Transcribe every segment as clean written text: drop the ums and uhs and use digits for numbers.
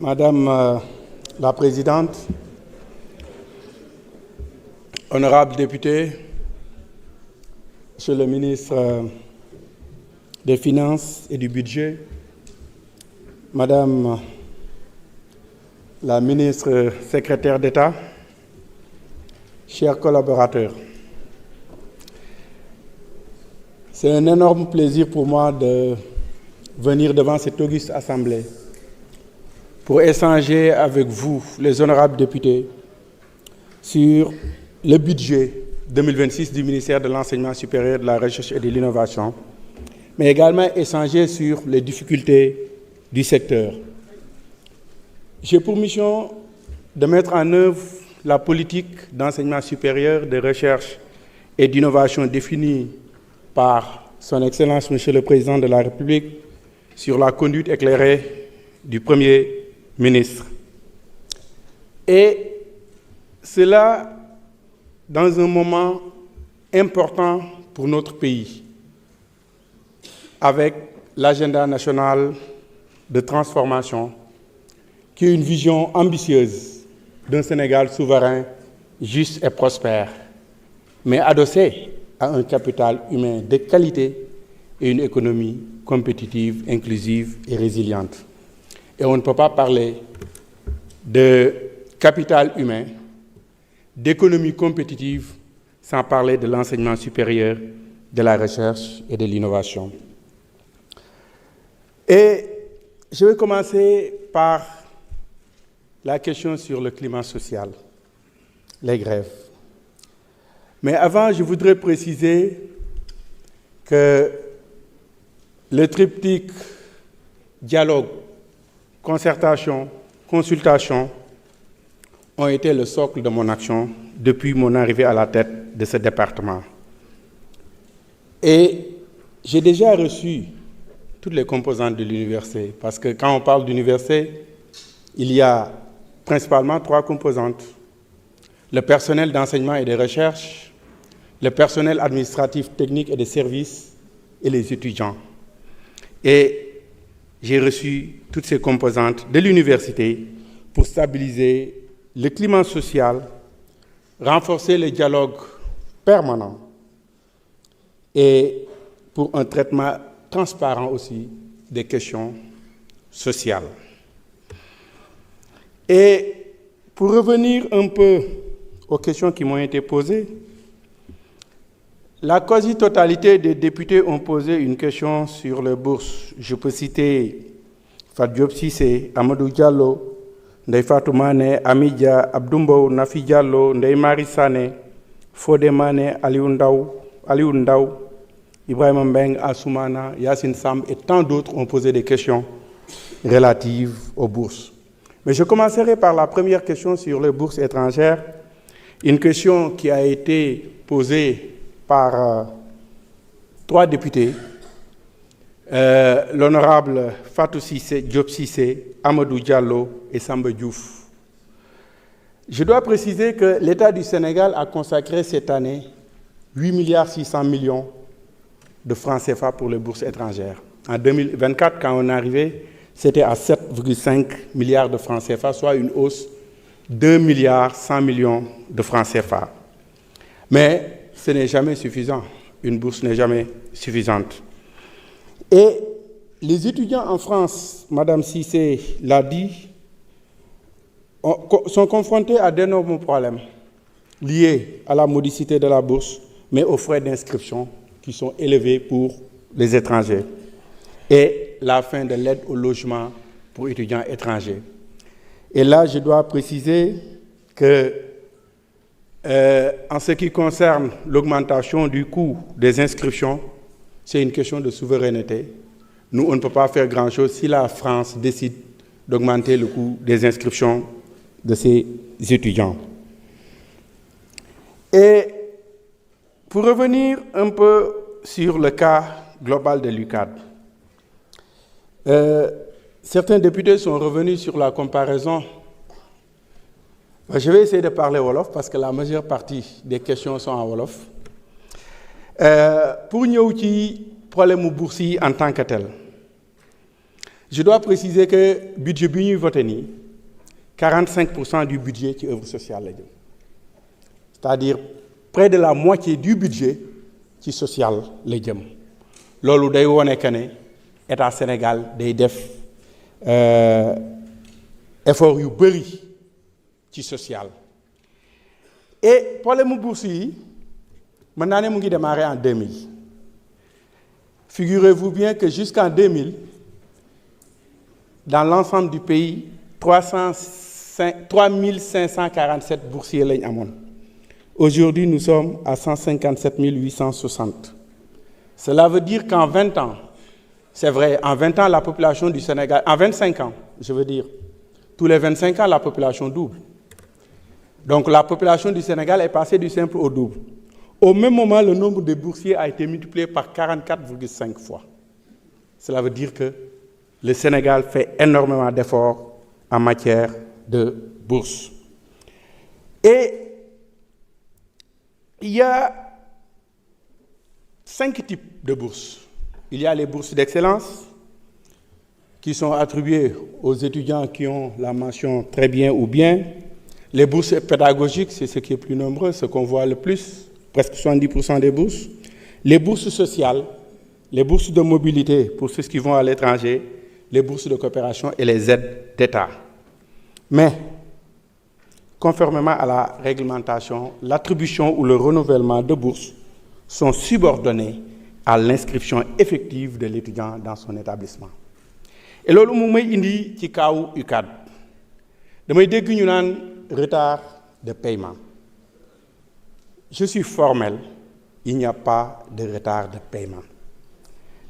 Madame la Présidente, honorables députés, Monsieur le ministre des Finances et du Budget, Madame la ministre secrétaire d'État, chers collaborateurs, c'est un énorme plaisir pour moi de venir devant cette auguste assemblée pour échanger avec vous, les honorables députés, sur le budget 2026 du ministère de l'Enseignement supérieur, de la Recherche et de l'Innovation, mais également échanger sur les difficultés du secteur. J'ai pour mission de mettre en œuvre la politique d'enseignement supérieur, de recherche et d'innovation définie par Son Excellence, Monsieur le Président de la République, sur la conduite éclairée du Premier ministre. Et cela dans un moment important pour notre pays, avec l'agenda national de transformation, qui est une vision ambitieuse d'un Sénégal souverain, juste et prospère, mais adossé à un capital humain de qualité et une économie compétitive, inclusive et résiliente. Et on ne peut pas parler de capital humain, d'économie compétitive, sans parler de l'enseignement supérieur, de la recherche et de l'innovation. Et je vais commencer par la question sur le climat social, les grèves. Mais avant, je voudrais préciser que le triptyque dialogue, concertation, consultation ont été le socle de mon action depuis mon arrivée à la tête de ce département. Et j'ai déjà reçu toutes les composantes de l'université, parce que quand on parle d'université, il y a principalement 3 composantes. Le personnel d'enseignement et de recherche, le personnel administratif, technique et de services, et les étudiants. Et j'ai reçu toutes ces composantes de l'université pour stabiliser le climat social, renforcer le dialogue permanent et pour un traitement transparent aussi des questions sociales. Et pour revenir un peu aux questions qui m'ont été posées, la quasi-totalité des députés ont posé une question sur les bourses. Je peux citer Fatou Diop Cissé, Amadou Diallo, Ndeye Fatou Mané, Amidia, Abdoumbo, Nafi Diallo, Ndeye Marie Sané, Fodé Mané, Aliou Ndaw, Ibrahima Mbeng, Assoumana, Yassine Samb et tant d'autres ont posé des questions relatives aux bourses. Mais je commencerai par la première question sur les bourses étrangères, une question qui a été posée par 3 députés, l'honorable Fatou Diop Cissé, Amadou Diallo et Samba Diouf. Je dois préciser que l'État du Sénégal a consacré cette année 8,6 milliards de francs CFA pour les bourses étrangères. En 2024, quand on est arrivé, c'était à 7,5 milliards de francs CFA, soit une hausse de 1,1 milliard de francs CFA. Mais ce n'est jamais suffisant. Une bourse n'est jamais suffisante. Et les étudiants en France, Madame Cissé l'a dit, sont confrontés à d'énormes problèmes liés à la modicité de la bourse, mais aux frais d'inscription qui sont élevés pour les étrangers et la fin de l'aide au logement pour étudiants étrangers. Et là, je dois préciser que en ce qui concerne l'augmentation du coût des inscriptions, c'est une question de souveraineté. Nous, on ne peut pas faire grand-chose si la France décide d'augmenter le coût des inscriptions de ses étudiants. Et pour revenir un peu sur le cas global de l'UCAD, certains députés sont revenus sur la comparaison. Je vais essayer de parler Wolof parce que la majeure partie des questions sont en Wolof. Pour ñëw ci problème mu bourse yi en tant que tel Je dois préciser que le budget bi ñuy voté nii 45% du budget ci œuvre sociale la jëm c'est-à-dire près de la moitié du budget ci social la jëm loolu day wone que ne état Sénégal day def effort yu bëri ci social et problème mu bourse yi mën naa ne mu ngi démarré en 2000 figurez-vous bien que jusqu'en 2000 dans l'ensemble du pays 3547 boursiers lañ amoon aujourd'hui nous sommes à 157 860 cela veut dire qu'en 20 ans c'est vrai en 20 ans la population du Sénégal en 25 ans je veux dire tous les 25 ans la population double donc la population du Sénégal est passée du simple au double au même moment le nombre de boursiers a été multiplié par 44,5 fois cela veut dire que le Sénégal fait énormément d'efforts en matière de bourse. Et il y a 5 types de bourses. Il y a les bourses d'excellence qui sont attribuées aux étudiants qui ont la mention très bien ou bien. Les bourses pédagogiques, c'est ce qui est plus nombreux, ce qu'on voit le plus, presque 70% des bourses. Les bourses sociales, les bourses de mobilité pour ceux qui vont à l'étranger, les bourses de coopération et les aides d'État. Mais, conformément à la réglementation, l'attribution ou le renouvellement de bourses sont subordonnés à l'inscription effective de l'étudiant dans son établissement. Et loolu mu may indi ci kaawu UCAD damay dégg ñu naan retard de paiement. Je suis formel, il n'y a pas de retard de paiement.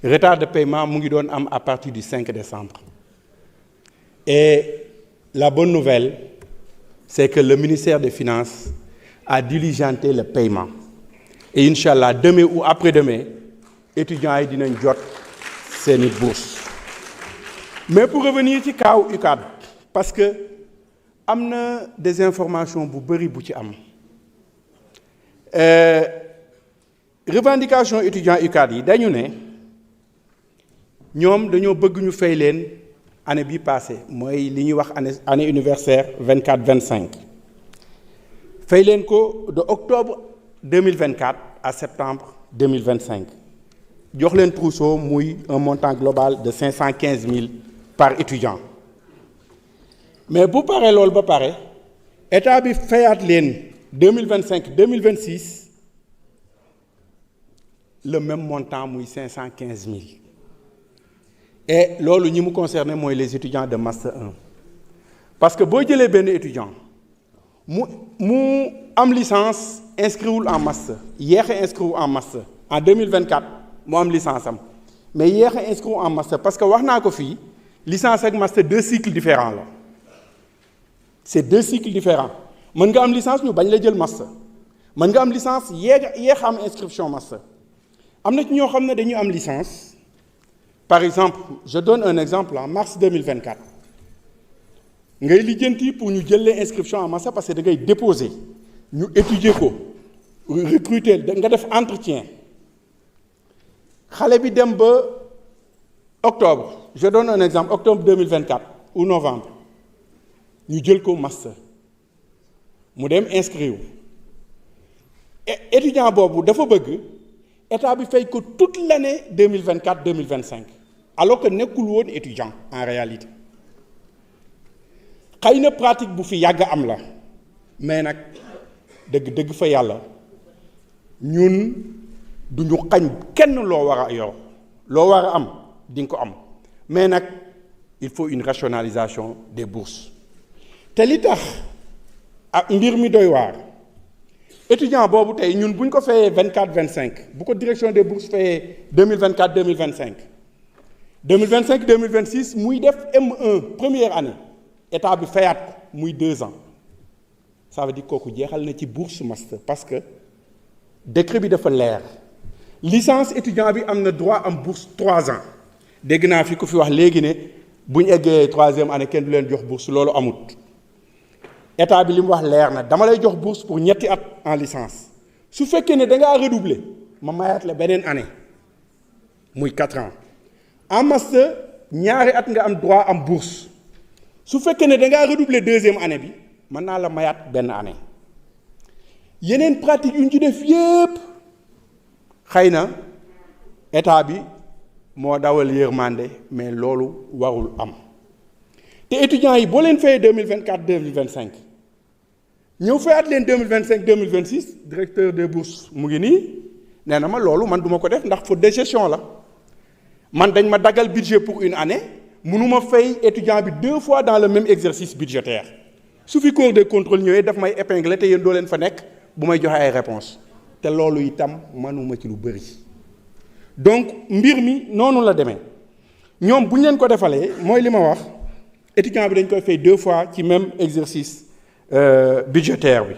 Retard de paiement mu ngi doon am à partir du 5 décembre. Et la bonne nouvelle, c'est que le ministère des Finances a diligenté le paiement. Et Inch'Allah, demain ou après-demain, étudiants yi dinañ jot seeni bourse. Mais pour revenir ci kaw UCAD, parce que am na des informations bu bëri bu ci am. Revendication étudiants UCAD yi dañu ne ñoom dañoo bëgg ñu fay leen année bi passée mooy li ñuy wax année universitaire 24-25 fay leen ko de octobre 2024 à septembre 2025 jox leen trousseau muy un montant global de 515 000 par étudiant mais bu paree loolu ba pare état bi fayaat leen 2025-2026 le même montant muy 515 000 et loolu ñi mu concerné mooy les étudiants de master 1 parce que boo jëlee benn étudiant mu am licence inscriwul en master yéex a inscrire en master en 2024 mu am licence am mais yéex a inscrire en master parce que wax naa ko fii licence ak master 2 cycles différents la c'est 2 cycles différents mën nga am licence ñu bañ la jël master mën nga am licence yéex am inscription master am na ci ñoo xam ne dañuy am licence. Par exemple, je donne un exemple en mars 2024. ngay lijjanti pour ñu jël les inscriptions en master parce que da ngay déposer ñu étudier ko recruter nga def entretien xale bi dem ba octobre je donne un exemple octobre 2024 ou novembre ñu jël ko master mu dem inscrire étudiant boobu dafa bëgg état bi fay ko toute l'année 2024-2025 alors que nekkul woon étudiant en réalité xëy na pratique bu fi yàgg am la mais nag dëgg fa yàlla ñun duñu xañ kenn loo war a yor loo war a am di nga ko am mais nag il faut une rationalisation des bourses te li tax ak mbir mi doy waar étudiant boobu tey ñun bu ñu ko fayee 24-25 bu ko direction des bourses fayee 2024-2025 2025-2026 muy def M1 première année état bi fayaat ko muy 2 ans ça veut dire kooku jeexal na ci bourse master parce que décret bi dafa leer licence étudiant bi am na droit am bourse 3 ans dégg naa fi ku fi wax léegi ne bu ñu eggee 3e année kenn du leen jox bourse loolu amut état bi li mu wax leer na dama lay jox bourse pour ñetti at en licence su fekkee ne da ngaa redoubler ma mayaat la beneen année muy 4 ans en master ñaari at nga am droit am bourse su fekkee ne da ngaa redoubler deuxième année bi mën naa la mayaat benn année yeneen pratique yu ñu ci def yépp xëy na état bi moo dawal yërmande mais loolu warul am te étudiants yi boo leen fayee 2024 2025 ñëw fayaat leen 2025 2026 directeur des bourses mu ngi nii nee na ma loolu man duma ko def ndax faute de gestion la man dañ ma daggal budget pour une année mënuma fay étudiant bi 2 fois dans le même exercice budgétaire su fi corps de contrôle ñëwee daf may épingler te yéen doo leen fa nekk bu may joxe ay réponses te loolu itam mënuma ci lu bëri donc mbir mi noonu la demee ñoom bu ñu leen ko defalee mooy li ma wax étudiant bi dañ koy fay 2 fois ci même exercice budgétaire bi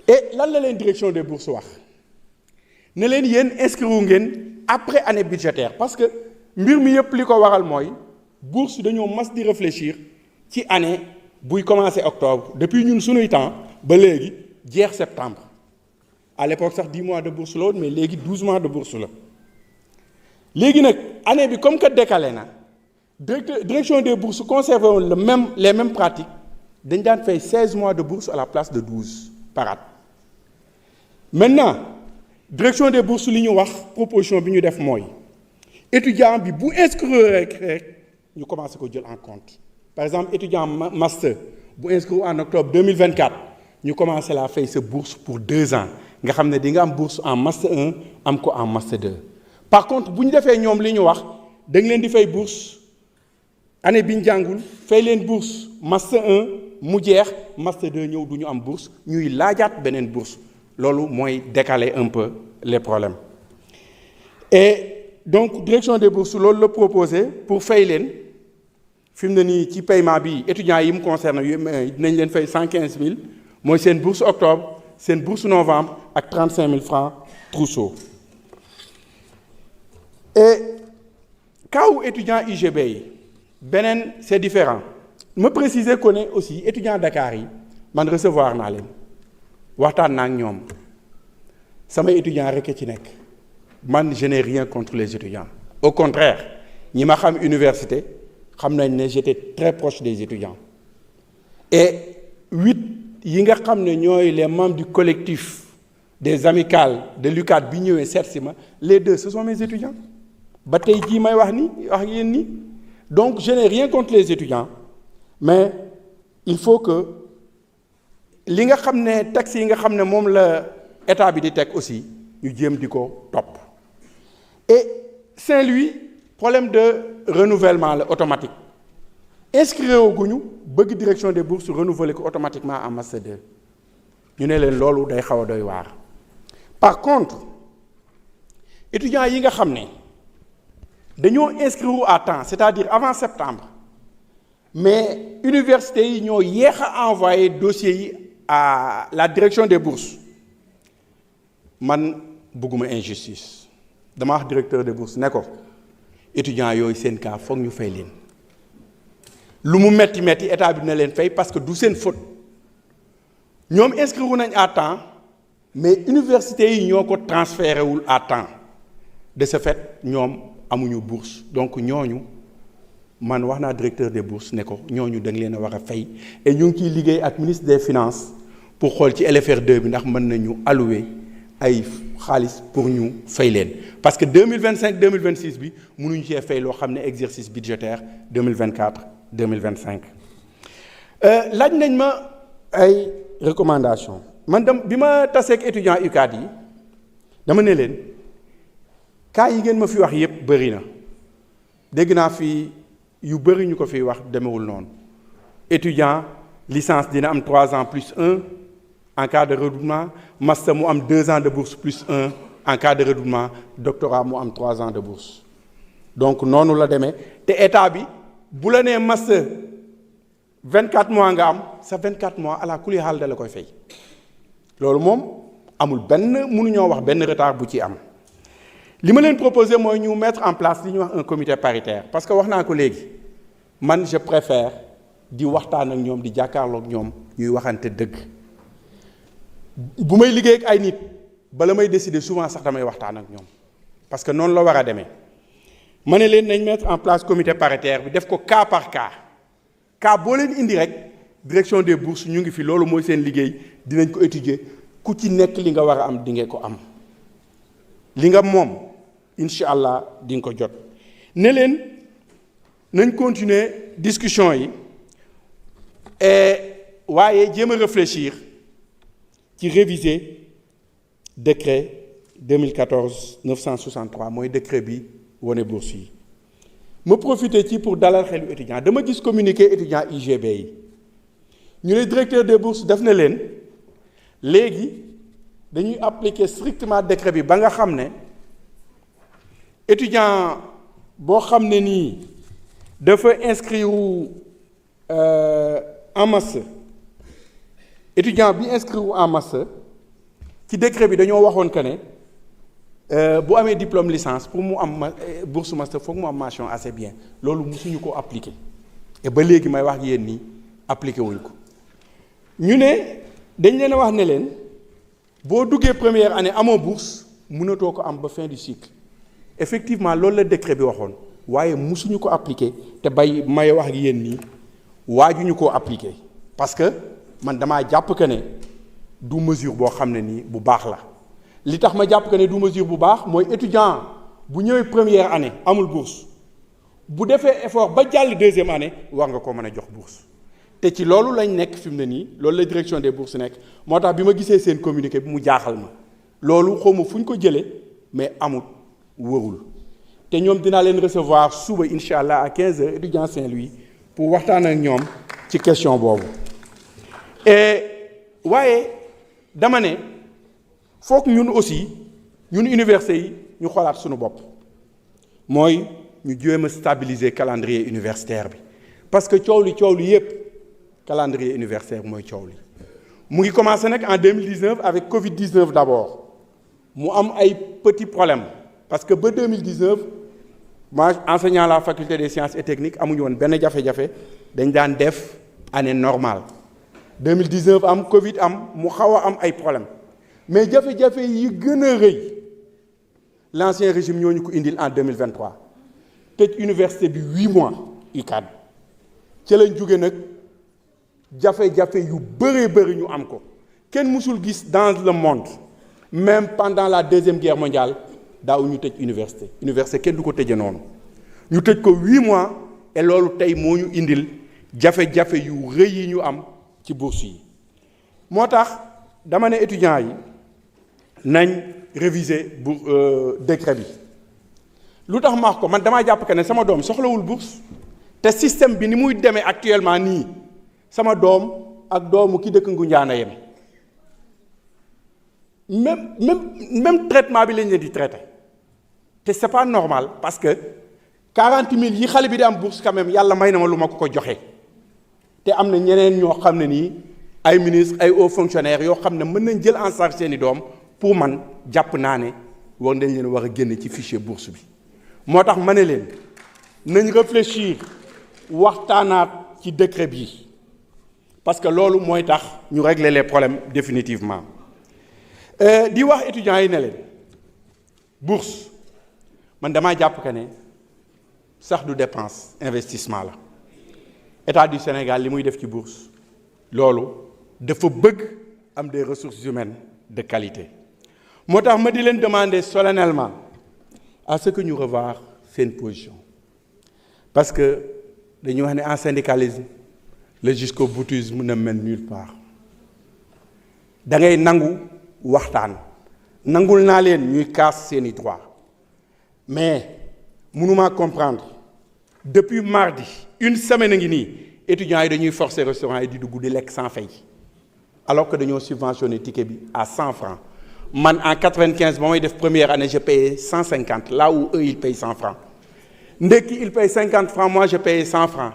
et lan la leen direction des bourses wax ne leen yéen inscrire ngeen après année budgétaire parce que mbir mi yëpp li ko waral mooy bourse dañoo mas di réfléchir ci année buy commencer octobre depuis ñun sunuy temps ba léegi jeex septembre à l'époque sax 10 mois de bourse la woon mais léegi 12 mois de bourse la léegi nag année bi comme que décalé na direction des bourses conservé woon les mêmes pratiques dañ daan fay 16 mois de bourse à la place de 12 par at maintenant direction des bourses li ñu wax proposition bi ñu def mooy étudiant bi bu inscrire rek ñu commencé ko jël en compte par exemple étudiant master bu inscrire en octobre 2024 ñu commencé la fay sa bourse pour 2 ans nga xam ne di nga am bourse en master 1 am ko en master 2 par contre bu ñu defee ñoom li ñu wax da nga leen di fay bourse année bi ñu jàngul fay leen bourse master 1 mu jeex master 2 ñëw du ñu am bourse ñuy laajaat beneen bourse loolu mooy décaler un peu les problèmes et donc direction des bourses loolu la proposé pour fay leen fi mu ne nii ci paiement bi étudiants yi mu concerne dinañ leen fay 115 000 mooy seen bourse octobre seen bourse novembre ak 35 000 francs trousseau et cas wu étudiant UGB yi beneen c'est différent ma préciser que ne aussi étudiant Dakar yi man recevoir naa leen waxtaan naa ak ñoom samay étudiants rek ci nekk man je n'ai rien contre les étudiants au contraire ñi ma xam université xam nañ ne j'étais très proche des étudiants et 8 yi nga xam ne ñooy les membres du collectif des amicales de l'UCAD bi ñëwee seet si ma les 2 ce sont mes étudiants ba tey jii may wax yéen ni donc je n'ai rien contre les étudiants mais il faut que li nga xam ne taxes yi nga xam ne moom la état bi di teg aussi ñu jéem di ko topp et Saint-Louis problème de renouvellement la automatique inscrire guñu bëgg direction des bourses renouveler ko automatiquement en master 2 ñu ne leen loolu day xaw a doy waar par contre étudiants yi nga xam ne dañoo inscrire à temps c'est-à-dire avant septembre mais université yi ñoo yéex a envoyé dossiers yi à la direction des bourses man bëgguma injustice dama wax directeur des bourses ne ko étudiants yooyu seen cas foog ñu fay leen lu mu metti état bi na leen fay parce que du seen faute ñoom inscrire nañ à temps mais université yi ñoo ko transféré wul à temps de ce fait ñoom amuñu bourse donc ñooñu man wax naa directeur des bourses ne ko ñooñu da nga leen a war a fay et ñu ngi ciy liggéey ak ministre des finances pour xool ci LFR2 bi ndax mën nañu allouer ay xaalis pour ñu fay leen parce que 2025 2026 bi mënuñu cee fay loo xam ne exercice budgétaire 2024 2025 laaj nañ ma ay recommandations man bi ma taseeg étudiant UCAD yi dama ne leen cas yi ngeen ma fi wax yépp bëri na dégg naa fi yu bëri ñu ko fi wax demewul noonu étudiant licence dina am 3 ans plus 1 en cas de redoublement master mu am 2 ans de bourse plus 1 en cas de redoublement doctorat mu am 3 ans de bourse donc noonu la demee te état bi bu la nee master 24 mois nga am sa 24 mois à la kuli xaal da la koy fay loolu moom amul mënuñoo wax benn retard bu ci am li ma leen proposé mooy ñu mettre en place li ñuy wax un comité paritaire parce que wax naa ko léegi man je préfère di waxtaan ak ñoom di jàkkaarloog ñoom ñuy waxante dëgg bu may liggéey ak ay nit bala may décider souvent sax damay waxtaan ak ñoom parce que noonu la war a demee ma ne leen nañ mettre en place comité paritaire bi def ko cas par cas boo leen indi rek direction des bourses ñu ngi fi loolu mooy seen liggéey dinañ ko étudier ku ci nekk li nga war a am di nga ko am li nga moom incha allah di nga ko jot ne leen nañ continuer discussion yi waaye jéem a réfléchir ci réviser décret 2014-963 mooy décret bi wone bourse yi ma profité ci pour dalal xelu étudiant dama gis communiqué étudiant UGB yi ñu ne directeur des bourses def na leen léegi dañuy appliquer strictement décret bi ba nga xam ne étudiant boo xam ne nii dafa inscrire en master étudiant bi inscrire en master ci décret bi dañoo waxoon que ne bu amee diplôme licence pour mu am bourse master foog mu am mention assez bien loolu musuñu ko appliquer et ba léegi may wax ak yéen nii appliqué wuñ ko ñu ne dañ leen a wax ne leen boo duggee première année amoo bourse mënatoo ko am ba fin du cycle effectivement loolu la décret bi waxoon waaye musuñu ko appliquer te may wax ak yéen nii waajuñu koo appliquer parce que man damaa jàpp que ne du mesure boo xam ne nii bu baax la li tax ma jàpp que ne du mesure bu baax mooy étudiant bu ñëwee première année amul bourse bu defee effort ba jàll deuxième année war nga ko mën a jox bourse te ci loolu lañ nekk fi mu ne nii loolu la direction des bourses nekk moo tax bi ma gisee seen communiqué bi mu jaaxal ma loolu xawma fu ñu ko jëlee mais amul wërul te ñoom dinaa leen recevoir suba incha allah à 15h étudiant Saint-Louis pour waxtaan ak ñoom ci question boobu waaye dama ne foog ñun aussi ñun université yi ñu xoolaat suñu bopp mooy ñu jéem a stabiliser calendrier universitaire bi parce que coow li yépp calendrier universitaire mooy coow li mu ngi commencé nag en 2019 avec Covid-19 d'abord mu am ay petits problèmes parce que ba 2019 moi enseignant à la faculté des sciences et techniques amuñu woon benn jafe-jafe dañ daan def année normale 2019 am Covid am mu xaw a am ay problèmes mais jafe-jafe yi gën a rëy l'ancien régime ñoo ñu ko indil en 2023 tëj université bi 8 mois UCAD ci lañ jóge nag jafe-jafe yu bëri ñu am ko kenn mësul gis dans le monde même pendant la deuxième guerre mondiale daaw ñu tëj université kenn du ko tëje noonu ñu tëj ko 8 mois et loolu tey moo ñu indil jafe-jafe yu rëy yi ñu am ci bourse yi moo tax dama ne étudiants yi nañ réviser bu décret bi lu tax ma wax ko man damaa jàpp que ne sama doom soxlawul bourse te système bi ni muy demee actuellement nii sama doom ak doomu ki dëkk Ngoundiane yem même traitement bi lañ leen di traité te c'est pas normal parce que 40 000 yi xale bi di am bourse quand même yàlla may na ma lu ma ko joxe te am na ñeneen ñoo xam ne nii ay ministres ay hauts fonctionnaires yoo xam ne mën nañ jël en charge seeni doom pour man jàpp naa ne war nañ leen war a génne ci fichier bourse bi moo tax ma ne leen nañ réfléchir waxtaanaat ci décret bi parce que loolu mooy tax ñu régler les problèmes définitivement di wax étudiants yi ne leen bourse man damaa jàpp que ne sax du dépense investissement la État du Sénégal li muy def ci bourse loolu dafa bëgg am des ressources humaines de qualité moo tax ma di leen demander solennellement à ce que ñu revoir seen position parce que dañuy wax ne en syndicalisme le jusqu'au-boutisme ne mène nulle part da ngay nangu waxtaan nangul naa leen ñuy kaas seeni droit mais mënuma comprendre depuis mardi une semaine a ngi nii étudiants yi dañuy forcer restaurant yi di dugg di lekk sans fay alors que dañoo subventionné ticket bi à 100 francs man en 95 ba may def première année je payais 150 là où eux ils payent 100 francs ndekki ils payent 50 francs moi je payais 100 francs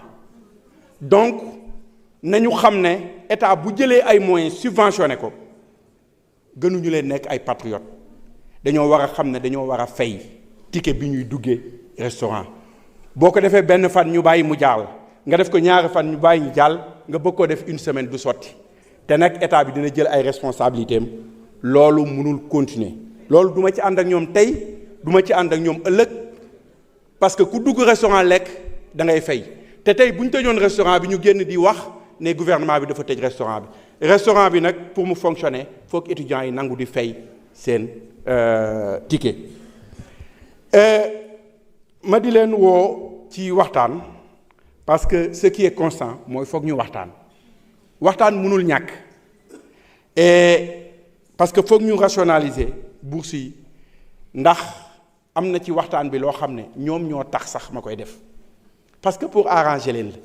donc nañu xam ne état bu jëlee ay moyens subventionné ko gënuñu leen nekk ay patriotes dañoo war a xam ne dañoo war a fay ticket bi ñuy duggee restaurant boo ko defee benn fan ñu bàyyi mu jàll nga def ko ñaari fan ñu bàyyi ñu jàll nga bëgg koo def une semaine du sotti te nag état bi dina jël ay responsabilités am loolu mënul continuer loolu du ma ci ànd ak ñoom tey du ma ci ànd ak ñoom ëllëg parce que ku dugg restaurant lekk da ngay fay te tey bu ñu tëjoon restaurant bi ñu génn di wax ne gouvernement bi dafa tëj restaurant bi nag pour mu fonctionner foog étudiants yi nangu di fay seen ticket ma di leen woo ci waxtaan parce que ce qui est constant mooy foog ñu waxtaan mënul ñàkk et parce que foog ñu rationaliser bourse yi ndax am na ci waxtaan bi loo xam ne ñoom ñoo tax sax ma koy def parce que pour arranger leen la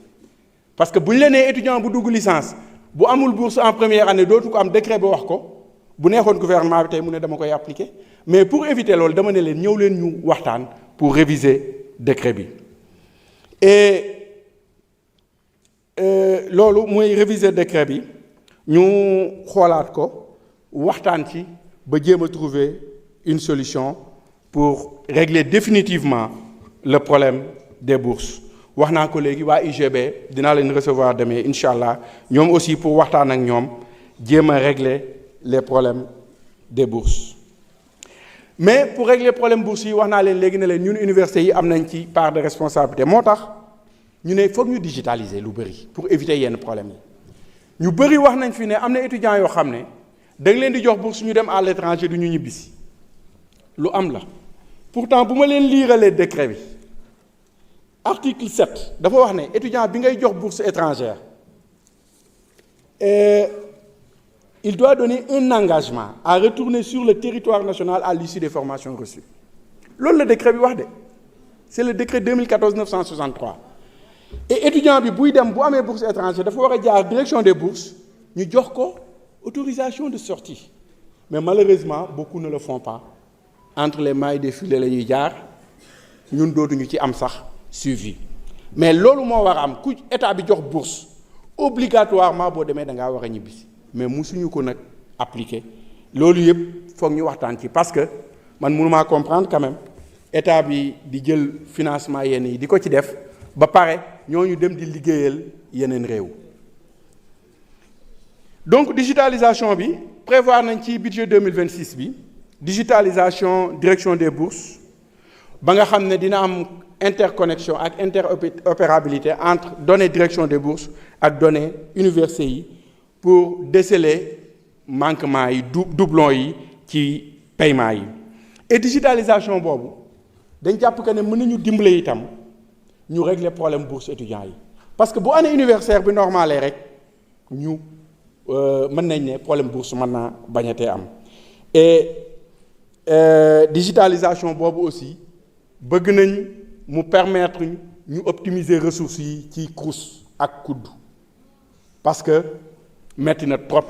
parce que bu ñu la nee étudiant bu dugg licence bu amul bourse en première année dootu ko am décret ba wax ko bu neexoon gouvernement bi tey mu ne dama koy appliquer mais pour éviter loolu dama ne leen ñëw leen ñu waxtaan pour réviser décret bi et loolu mooy réviser décret bi ñu xoolaat ko waxtaan ci ba jéem a trouver une solution pour régler définitivement le problème des bourses wax naa ko léegi waa UGB dinaa leen recevoir demain incha allah ñoom aussi pour waxtaan ak ñoom jéem a régler les problèmes des bourses mais pour régler problème bourses yi wax naa leen léegi ne leen ñun université yi am nañ ci part de responsabilité moo tax ñu ne foog ñu digitaliser lu bëri pour éviter yenn problème yi ñu bëri wax nañ fi ne am na étudiants yoo xam ne da nga leen di jox bourse ñu dem à l'étranger du ñu ñibbisi lu am la pourtant bu ma leen liiralee décret bi article 7 dafa wax ne étudiant bi ngay jox bourse étrangère il doit donner un engagement à retourner sur le territoire national à l'issue des formations reçues loolu la décret bi wax de c'est le décret 2014-963 et étudiant bi buy dem bu amee bourse étrangère dafa war a jaar direction des bourses ñu jox ko autorisation de sortie mais malheureusement beaucoup ne le font pas entre les mailles des filets la ñuy jaar ñun dootuñu ci am sax suivi mais loolu moo war a am ku état bi jox bourse obligatoirement boo demee da ngaa war a ñibbisi mais musuñu ko nag appliquer loolu yëpp foog ñu waxtaan ci parce que man mënumaa comprendre quand même état bi di jël financement yenn yi di ko ci def ba pare ñooñu dem di liggéeyal yeneen réew donc digitalisation bi prévoir nañ ci budget 2026 bi digitalisation direction des bourses ba nga xam ne dina am interconnexion ak interopérabilité entre données direction des bourses ak données université yi pour déceler manquement yi doublons yi ci paiement yi et digitalisation boobu dañ jàpp que ne mën nañu dimbale itam ñu régler problème bourse étudiants yi parce que bu année universitaire bi normalé rek ñu mën nañ ne problème bourse mën naa bañatee am et digitalisation boobu aussi bëgg nañ mu permettre ñu optimiser ressources yi ci CROUS ak COUD parce que metti na trop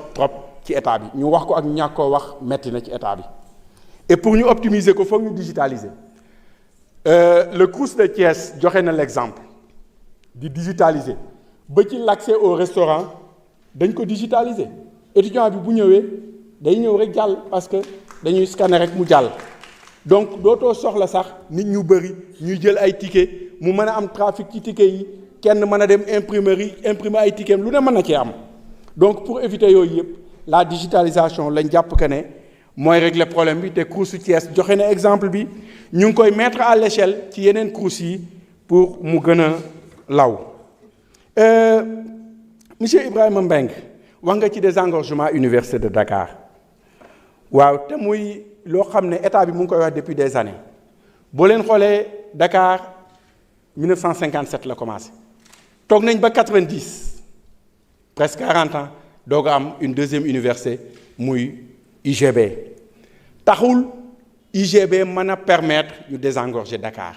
ci état bi ñu wax ko ak ñàkk koo wax metti na ci état bi et pour ñu optimiser ko foog ñu digitaliser le CROUS de Thiès joxe na l'exemple di digitaliser ba ci l'accès au restaurant dañ ko digitaliser étudiant bi bu ñëwee day ñëw rek jàll parce que dañuy scanner rek mu jàll donc dootoo soxla sax nit ñu bëri ñuy jël ay ticket mu mën a am trafic ci ticket yi kenn mën a dem imprimerie imprimer ay ticket lu ne mën na cee am donc pour éviter yooyu yëpp la digitalisation lañ jàpp que ne mooy régler problème bi te CROUS Thiès joxe na exemple bi ñu ngi koy mettre à l'échelle ci yeneen CROUS yi pour mu gën a law monsieur Ibrahima Mbengue wax nga ci désengorgement université de Dakar waaw te muy loo xam ne état bi mu ngi koy wax depuis des années boo leen xoolee Dakar 1957 la commencé toog nañ ba 90 presque 40 ans doog a am une deuxième université muy UGB taxul UGB mën a permettre ñu désengorger Dakar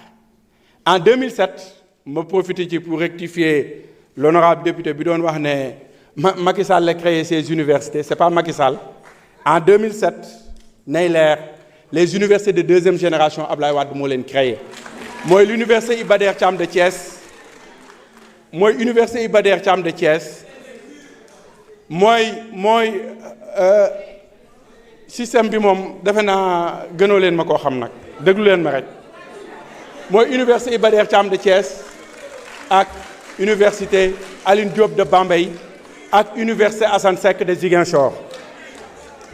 en 2007 ma profité ci pour rectifier l'honorable député bi doon wax ne Macky Sall la créé ces universités c'est pas Macky Sall en 2007 nay leer les universités de deuxième génération Ablaye Wade moo leen créé mooy l'université Iba Der Thiam de Thiès mooy université Iba Der Thiam de Thiès mooy système bi moom defe naa gënoo leen ma koo xam nag déglu leen ma rek mooy université Iba Der Thiam de Thiès ak université Alioune Diop de Bambey ak université Assane Seck de Ziguinchor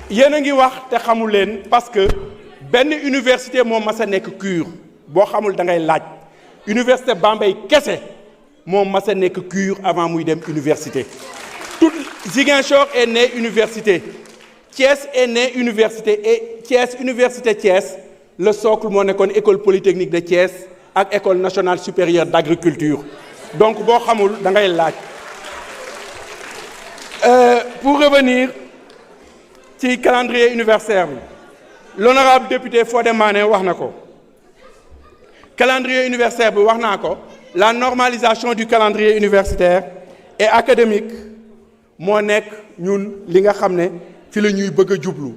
yéen a ngi wax te xamul leen parce que benn université moo mas a nekk cure boo xamul da ngay laaj université Bambey kese moom mas a nekk cure avant muy dem université tout Ziguinchor est né université Thiès est né université et Thiès université Thiès le socle moo nekkoon école polytechnique de Thiès ak école nationale supérieure d'agriculture donc boo xamul da ngay laaj pour revenir ci calendrier universitaire bi l'honorable député Fodé Mané wax na ko calendrier universitaire bi wax naa ko la normalisation du calendrier universitaire et académique moo nekk ñun li nga xam ne fi la ñuy bëgg a jublu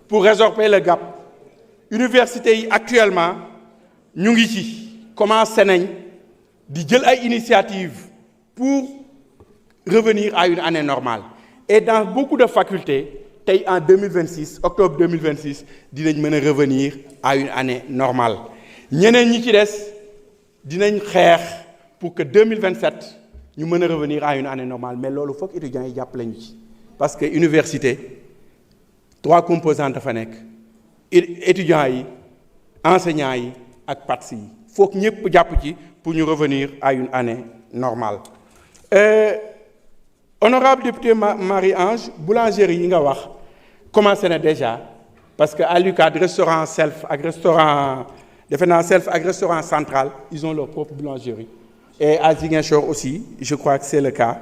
pour résorber le gap université yi actuellement ñu ngi ci commencé nañ di jël ay initiatives pour revenir à une année normale et dans beaucoup de facultés tey en 2026 octobre 2026 dinañ mën a revenir à une année normale ñeneen ñi ci des dinañ xeex pour que 2027 ñu mën a revenir à une année normale mais loolu foog étudiants yi jàppale ñu ci parce que université 3 composantes dafa nekk étudiants yi enseignants yi ak PATS yi foog ñëpp jàpp ci pour ñu revenir à une année normale. Honorable député Marie-Ange boulangerie yi nga wax commencé na déjà parce que à l'UCAD restaurant self ak restaurant defe naa self ak restaurant central ils ont leur propre boulangerie et à Ziguinchor aussi je crois que c'est le cas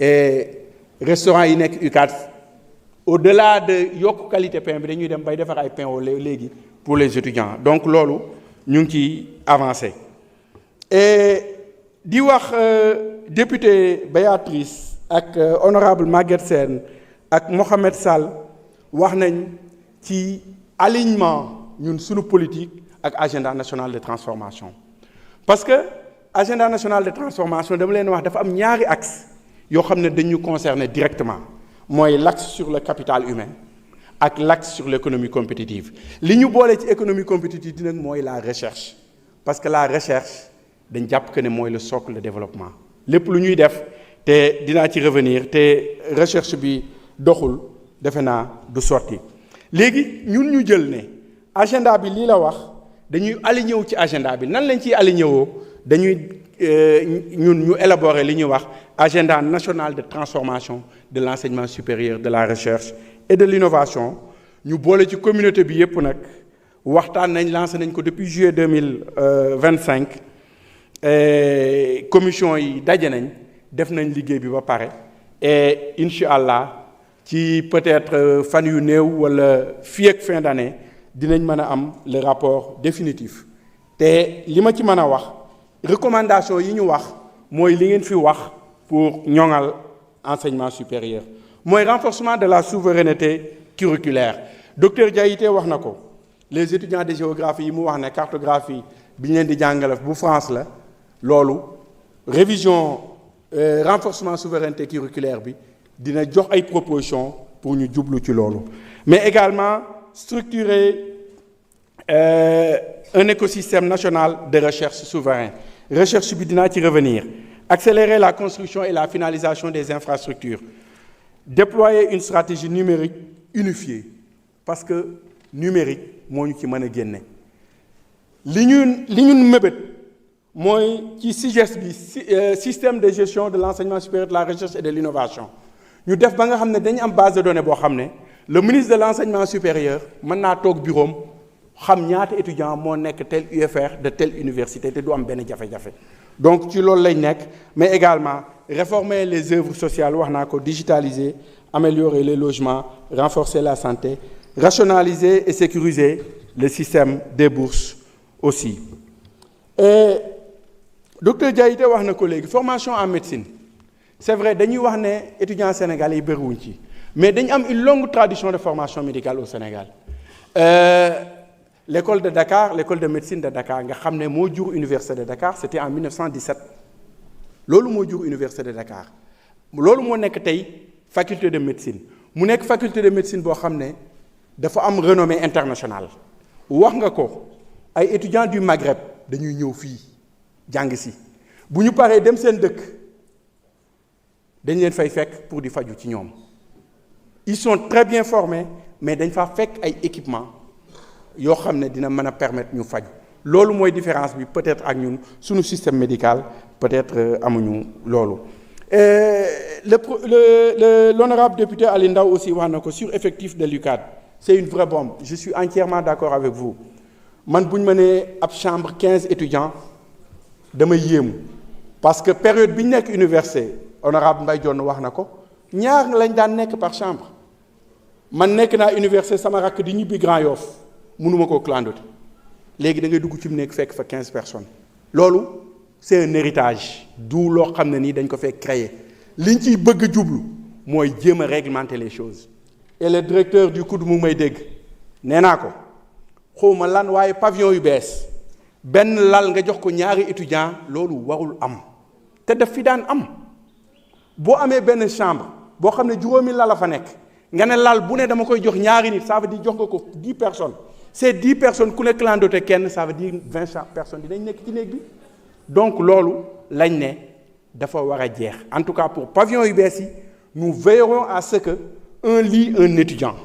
et restaurant yi nekk UCAD au-delà de yokk qualité pain bi dañuy dem bay defar ay pain au lait léegi pour les étudiants donc loolu ñu ngi ciy avancé et di wax député Béatrice ak honorable Maguette Sène ak Mohamed Sall wax nañ ci alignement ñun suñu politique ak agenda national de transformation parce que agenda national de transformation dama leen wax dafa am ñaari axe yoo xam ne dañu concerner directement mooy l'axe sur le capital humain ak l'axe sur l'économie compétitive li ñu boole ci économie compétitive nag mooy la recherche parce que la recherche dañ jàpp que ne mooy le socle de développement lépp lu ñuy def te dinaa ci revenir te recherche bi doxul defe naa du sotti léegi ñun ñu jël ne agenda bi lii la wax dañuy aligné wu ci agenda bi nan lañ ciy aligné woo dañuy ñun ñu élaborer li ñuy wax agenda national de transformation de l'enseignement supérieur de la recherche et de l'innovation ñu boole ci communauté bi yépp nag waxtaan nañ lancé nañ ko depuis juillet 2025 commission yi daje nañ def nañ liggéey bi ba pare et incha allah ci peut-être fan yu néew wala fii ak fin d'année dinañ mën a am le rapport définitif te li ma ci mën a wax recommandation yi ñu wax mooy li ngeen fi wax pour ñoŋal enseignement supérieur mooy renforcement de la souveraineté curriculaire docteur Diaité wax na ko les étudiants de géographie yi mu wax ne cartographie bi ñu leen di jàngale bu France la loolu révision renforcement souveraineté curriculaire bi dina jox ay propositions pour ñu jublu ci loolu mais également structurer un écosystème national de recherche souverain recherche bi dinaa ci revenir accélérer la construction et la finalisation des infrastructures déployer une stratégie numérique unifiée parce que numérique moo ñu ci mën a génne li ñun mébét mooy ci SIGES bi système de gestion de l'enseignement supérieur de la recherche et de l'innovation ñu def ba nga xam ne dañu am base de données boo xam ne le ministre de l'enseignement supérieur mën naa toog bureau xam ñaata étudiant moo nekk tel UFR de telle université te du am benn jafe-jafe donc ci loolu lañ nekk mais également réformer les œuvres sociales wax naa ko digitaliser améliorer les logements renforcer la santé rationaliser et sécuriser le système des bourses aussi et docteur Diaité wax na ko léegi formation en médecine c'est vrai dañuy wax ne étudiants sénégalais yi bëriwuñ ci mais dañu am une longue tradition de formation médicale au Sénégal l'école de Dakar l'école de médecine de Dakar nga xam ne moo jur université de Dakar c'était en 1917 loolu moo jur université de Dakar loolu moo nekk tey faculté de médecine mu nekk faculté de médecine boo xam ne dafa am renommée internationale wax nga ko ay étudiants du Maghreb dañuy ñëw fii jàng si bu ñu paree dem seen dëkk dañ leen fay fekk pour di faju ci ñoom ils sont très bien formés mais dañ fa fekk ay équipements yoo xam ne dina mën a permettre ñu faju loolu mooy différence bi peut-être ak ñun suñu système médical peut-être amuñu loolu. L'honorable député Ali Ndaw aussi wax na ko sur effectif de l'UCAD c'est une vraie bombe je suis entièrement d'accord avec vous man bu ñu mënee ab chambre 15 étudiants damay yéemu parce que période bi ñu nekk université honorable Mbaye Dione wax na ko ñaar lañ daan nekk par chambre man nekk naa université sama rakk di ñibbi Grand Yoff mënuma koo clandoter léegi da ngay dugg ci mu nekk fekk fa 15 personnes loolu c'est un héritage du loo xam ne nii dañ ko fekk créer liñ ciy bëgg a jublu mooy jéem a réglementer les choses et le directeur du COUD mu may dégg nee naa ko xawma lan waaye pavillon yu bees benn lal nga jox ko ñaari étudiant loolu warul am te daf fi daan am boo amee benn chambre boo xam ne juróomi lal a fa nekk nga ne lal bu ne dama koy jox ñaari nit ça veut dire jox nga ko 10 personnes ces 10 personnes ku ne clandoter kenn ça veut dire 20 personnes dinañ nekk ci néeg bi donc loolu lañ ne dafa war a jeex en tout cas pour pavillon yu bees yi nous veillerons à ce que un lit un étudiant.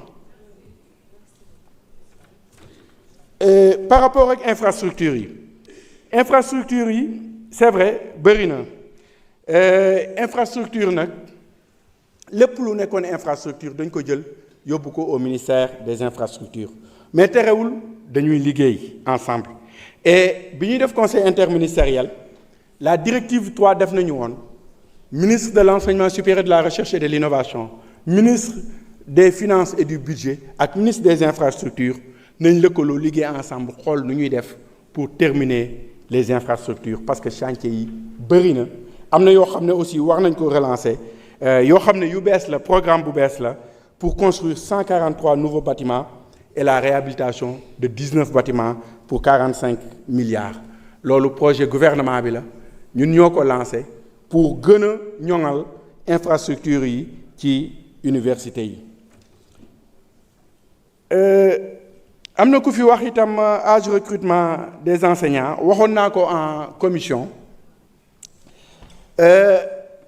Par rapport ak infrastructure yi c'est vrai bëri na infrastructure nag lépp lu nekkoon infrastructure dañ ko jël yóbbu ko au ministère des infrastructures mais terewul dañuy liggéey ensemble et bi ñuy def conseil interministériel la directive 3 def nañu woon ministre de l'enseignement supérieur de la recherche et de l'innovation ministre des finances et du budget ak ministre des infrastructures nañ lëkkaloo liggéey ensemble xool nu ñuy def pour terminer les infrastructures parce que chantier yi bëri na am na yoo xam ne aussi war nañ ko relancer yoo xam ne yu bees la programme bu bees la pour construire 143 nouveaux bâtiments et la réhabilitation de 19 bâtiments pour 45 milliards loolu projet gouvernement bi la ñun ñoo ko lancé pour gën a ñoŋal infrastructure yi ci université yi. am na ku fi wax itam âge recrutement des enseignants waxoon naa ko en commission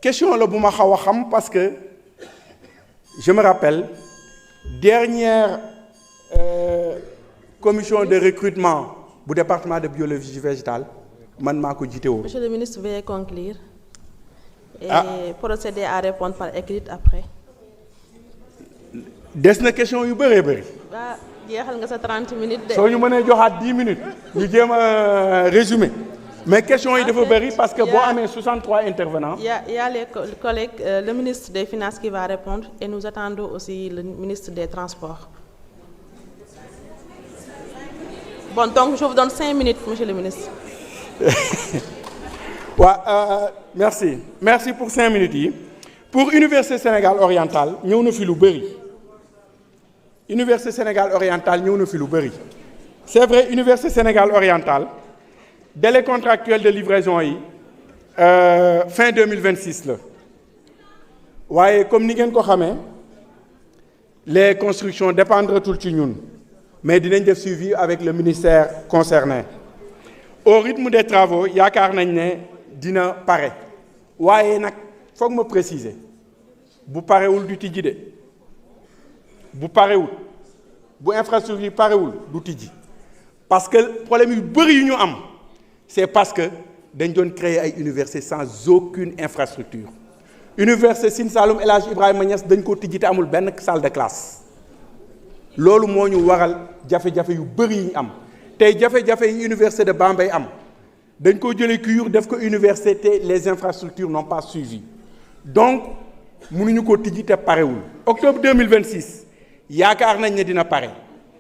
question la bu ma xaw a xam parce que je me rappelle dernière commission de recrutement bu département de biologie végétale man maa ko jiite woon. Monsieur le ministre, veuillez conclure et procéder à répondre par écrit après. des na question yu bëree bëri. waaw jeexal nga sa 30 minutes de. soo ñu mënee joxaat 10 minutes ñu jéem a résumé mais question yi dafa bëri parce que boo amee 63 intervenants. Il y a les collègues, le ministre des Finances qui va répondre et nous attendons aussi le ministre des Transports. Bon, donc je vous donne 5 minutes, monsieur le ministre. Merci pour 5 minutes yi pour Université Sénégal Oriental ñëw na fi lu bëri. Université Sénégal Oriental ñëw na fi lu bëri c'est vrai Université Sénégal Oriental délai contractuel de livraison yi fin 2026 la waaye comme ni ngeen ko xamee les constructions dépendretul ci ñun mais dinañ def suivi avec le ministère concerné au rythme des travaux yaakaar nañ ne dina pare waaye nag foog ma préciser bu parewul du tijji de bu parewul bu infrastructure yi parewul du tijji parce que problème yu bëri yu ñu am c'est parce que dañ doon créer ay université sans aucune infrastructure université Sine Saloum El Hadj Ibrahima Niass dañ ko tijji te amul benn salle de classe loolu moo ñu waral jafe-jafe yu bëri yi ñu am tey jafe-jafe yi université de Bambey am dañ ko jëlee CUR def ko université te les infrastructures n'ont pas suivi donc mënuñu ko tijji te parewul octobre 2026 yaakaar nañ ne dina pare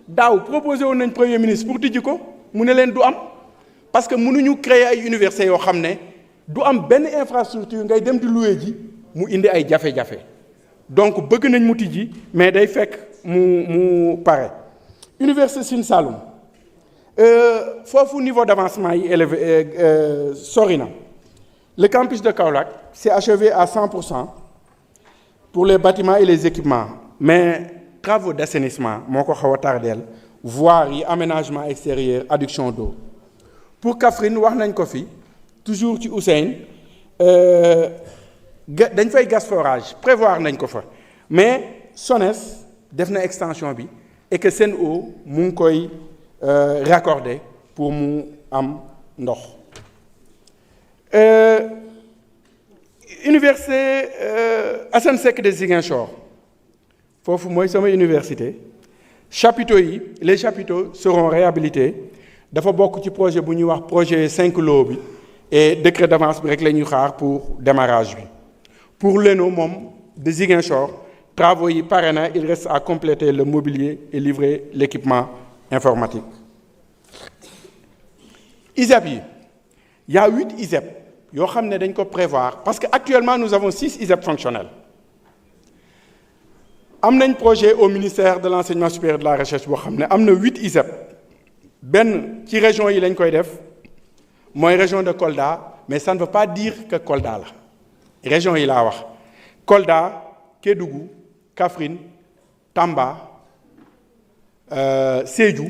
daaw proposé woon nañ premier ministre pour tijji ko mu ne leen du am parce que mënuñu créer ay universités yoo xam ne du am benn infrastructure ngay dem di louer ji mu indi ay jafe-jafe donc bëgg nañ mu tijji mais day fekk mu pare. Université Sine Saloum foofu niveau d'avancement yi élevé sori na le campus de Kaolack c'est achevé à 100% pour les bâtiments et les équipements mais travaux d'assainissement moo ko xaw a tardeel voies yi aménagement extérieur adduction d'eau pour Kaffrine wax nañ ko fi toujours ci Ousseyne dañ fay gas forage prévoir nañ ko fa mais SONES def na extension bi et que Sen'Eau mu ngi koy raccorder pour mu am ndox. Université Assane Seck de Ziguinchor foofu mooy sama université chapiteaux yi les chapiteaux seront réhabilités dafa bokk ci projet bu ñuy wax projet 5 lots bi et décret d'avance bi rek la ñuy xaar pour démarrage bi. Pour l'ENO moom de Ziguinchor travaux yi pare na, il reste à compléter le mobilier et livrer l'équipement informatique. ISEP yi il y a 8 ISEP yoo xam ne dañ ko prévoir parce que actuellement nous avons 6 ISEP fonctionnels. am nañ projet au ministère de l'enseignement supérieur et de la recherche boo xam ne am na 8 ISEP benn ci région yi lañ koy def mooy région de Kolda mais ça ne veut pas dire que Kolda la région yi laa wax Kolda Kédougou Kaffrine Tamba Sédhiou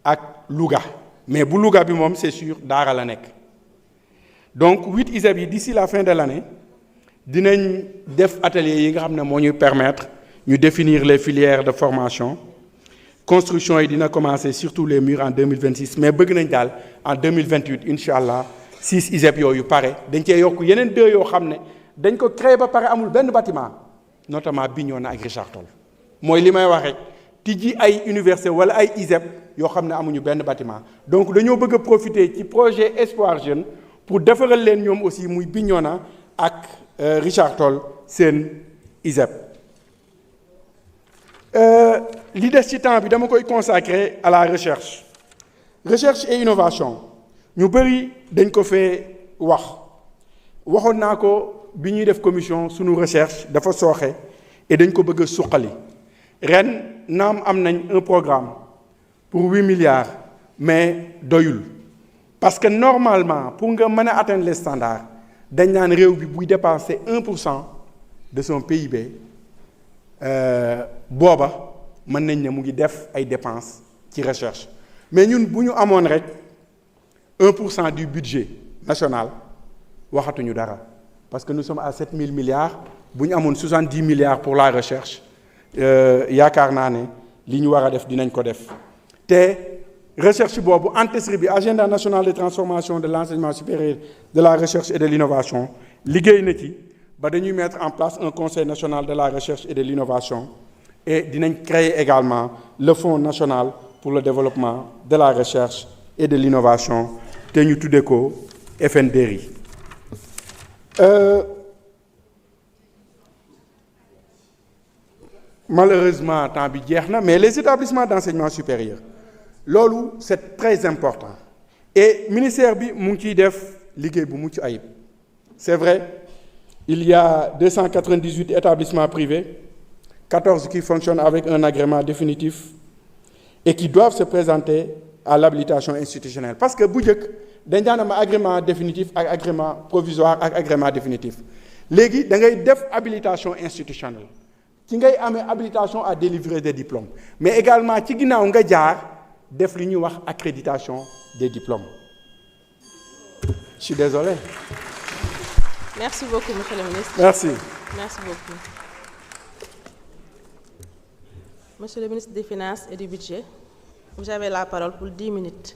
ak Louga mais bu Louga bi moom c'est sûr Daara la nekk donc 8 ISEP yi d'ici la fin de l'année dinañ def atelier yi nga xam ne moo ñuy permettre ñu définir les filières de formation construction yi dina commencer surtout les murs en 2026 mais bëgg nañ daal en 2028 incha allah 6 ISEP yooyu pare dañ cee yokk yeneen 2 yoo xam ne dañ ko créer ba pare amul benn bâtiment notamment Bignona ak Richard Toll mooy li may wax rek tijji ay université wala ay ISEP yoo xam ne amuñu benn bâtiment donc dañoo bëgg a profiter ci projet Espoir Jeune pour defaral leen ñoom aussi muy Bignona ak Richard Toll seen ISEP. li des ci temps bi dama koy consacrer à la recherche et innovation ñu bëri dañ ko fee waxoon naa ko bi ñuy def commission sunu recherche dafa sooxe et dañ ko bëgg a suqali ren naam am nañ un programme pour 8 milliards mais doyul parce que normalement pour nga mën a atteindre les standards dañ naan réew bi buy dépenser 1% de son PIB booba mën nañ ne mu ngi def ay dépenses ci recherche mais ñun bu ñu amoon rek 1% du budget national waxatuñu dara parce que nous sommes à 7 000 milliards bu ñu amoon 70 milliards pour la recherche yaakaar naa ne li ñu war a def dinañ ko def te recherche boobu ANTESR bi agenda national de transformation de l'enseignement supérieur de la recherche et de l'innovation liggéey na ci ba dañuy mettre en place un conseil national de la recherche et de l'innovation et dinañ créer également le fonds national pour le développement de la recherche et de l'innovation te ñu tuddee ko FNDRI. Malheureusement temps bi jeex na mais les établissements d'enseignement supérieur loolu c'est très important et ministère bi mu ngi ciy def liggéey bu mucc ayib c'est vrai il y a 298 établissements privés 14 qui fonctionnent avec un agrément définitif et qui doivent se présenter à l'habilitation institutionnelle parce que bu njëkk dañ daan am agrément définitif ak agrément provisoire ak agrément définitif léegi da ngay def habilitation institutionnelle ci ngay amee habilitation à délivrer des diplômes mais également ci ginnaaw nga jaar def li ñuy wax accréditation des diplômes. Je suis désolé. Merci beaucoup, monsieur le ministre. Merci. Merci beaucoup. Monsieur le ministre des Finances et du Budget, vous avez la parole pour 10 minutes.